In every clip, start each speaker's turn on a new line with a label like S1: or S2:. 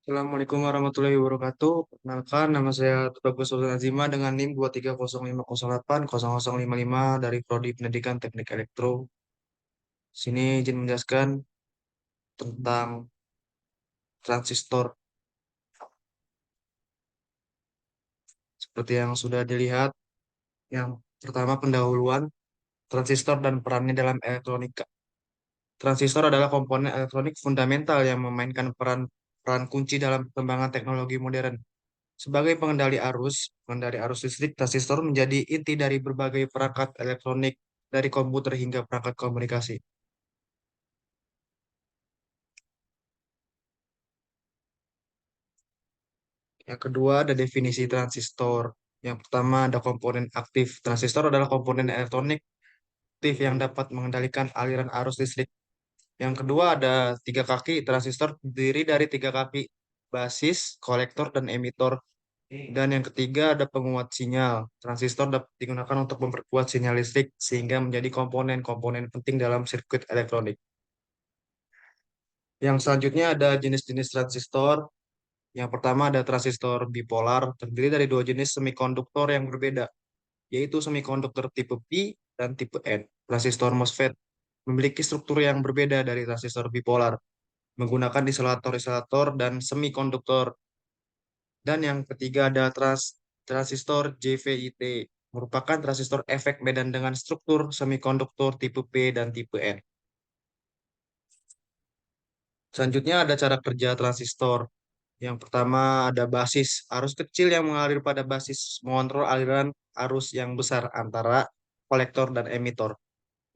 S1: Assalamualaikum warahmatullahi wabarakatuh. Perkenalkan, nama saya Tubagus Sultan Azima dengan NIM 23050800055 dari Prodi Pendidikan Teknik Elektro. Sini izin menjelaskan tentang transistor. Seperti yang sudah dilihat, yang pertama pendahuluan transistor dan perannya dalam elektronika. Transistor adalah komponen elektronik fundamental yang memainkan peran peran kunci dalam perkembangan teknologi modern. Sebagai pengendali arus listrik, transistor menjadi inti dari berbagai perangkat elektronik, dari komputer hingga perangkat komunikasi. Yang kedua ada definisi transistor. Yang pertama ada komponen aktif. Transistor adalah komponen elektronik aktif yang dapat mengendalikan aliran arus listrik. Yang kedua ada tiga kaki. Transistor terdiri dari tiga kaki, basis, kolektor, dan emitor. Dan yang ketiga ada penguat sinyal. Transistor dapat digunakan untuk memperkuat sinyal listrik sehingga menjadi komponen-komponen penting dalam sirkuit elektronik. Yang selanjutnya ada jenis-jenis transistor. Yang pertama ada transistor bipolar, terdiri dari dua jenis semikonduktor yang berbeda, yaitu semikonduktor tipe P dan tipe N. Transistor MOSFET memiliki struktur yang berbeda dari transistor bipolar, menggunakan isolator-isolator dan semikonduktor. Dan yang ketiga ada transistor JVIT, merupakan transistor efek medan dengan struktur semikonduktor tipe P dan tipe N. Selanjutnya ada cara kerja transistor. Yang pertama ada basis, arus kecil yang mengalir pada basis mengontrol aliran arus yang besar antara kolektor dan emitor.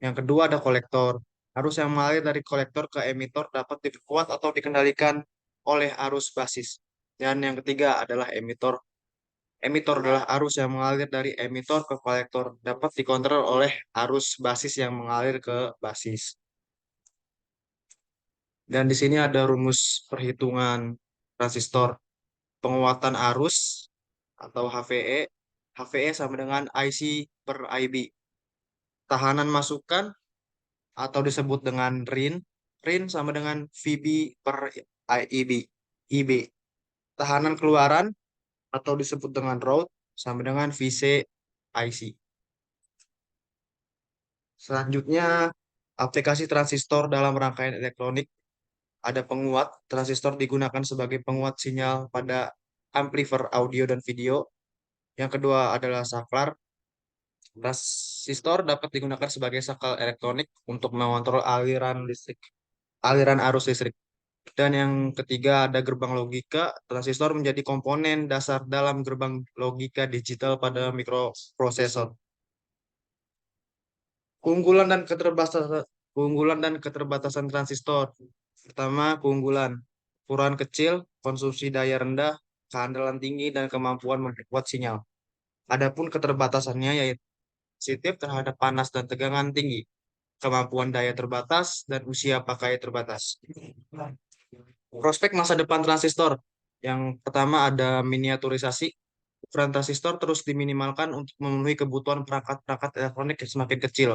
S1: Yang kedua ada kolektor, arus yang mengalir dari kolektor ke emitor dapat diperkuat atau dikendalikan oleh arus basis. Dan yang ketiga adalah emitor. Emitor adalah arus yang mengalir dari emitor ke kolektor, dapat dikontrol oleh arus basis yang mengalir ke basis. Dan di sini ada rumus perhitungan transistor. Penguatan arus atau HVE. HVE sama dengan IC per IB. Tahanan masukan atau disebut dengan RIN. RIN sama dengan VB per IB. IB. Tahanan keluaran atau disebut dengan ROUT sama dengan VC IC. Selanjutnya, aplikasi transistor dalam rangkaian elektronik. Ada penguat. Transistor digunakan sebagai penguat sinyal pada amplifier audio dan video. Yang kedua adalah saklar. Transistor dapat digunakan sebagai saklar elektronik untuk mengontrol aliran arus listrik. Dan yang ketiga ada gerbang logika. Transistor menjadi komponen dasar dalam gerbang logika digital pada mikroprosesor. Keunggulan dan keterbatasan transistor. Pertama, keunggulan. Ukuran kecil, konsumsi daya rendah, keandalan tinggi, dan kemampuan memperkuat sinyal. Adapun keterbatasannya yaitu sensitif terhadap panas dan tegangan tinggi, kemampuan daya terbatas, dan usia pakai terbatas. Prospek masa depan transistor. Yang pertama ada miniaturisasi. Ukuran transistor terus diminimalkan untuk memenuhi kebutuhan perangkat-perangkat elektronik yang semakin kecil.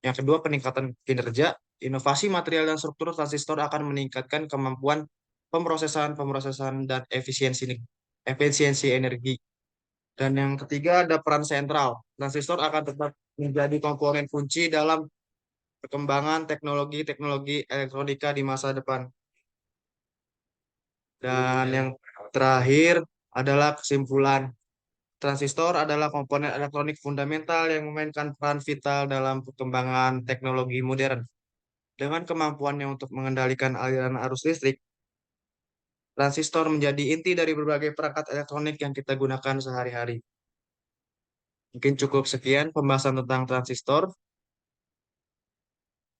S1: Yang kedua, peningkatan kinerja. Inovasi material dan struktur transistor akan meningkatkan kemampuan pemrosesan, dan efisiensi energi. Dan yang ketiga ada peran sentral. Transistor akan tetap menjadi komponen kunci dalam perkembangan teknologi-teknologi elektronika di masa depan. Dan yang terakhir adalah kesimpulan. Transistor adalah komponen elektronik fundamental yang memainkan peran vital dalam perkembangan teknologi modern. Dengan kemampuannya untuk mengendalikan aliran arus listrik, transistor menjadi inti dari berbagai perangkat elektronik yang kita gunakan sehari-hari. Mungkin cukup sekian pembahasan tentang transistor.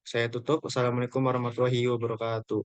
S1: Saya tutup. Wassalamualaikum warahmatullahi wabarakatuh.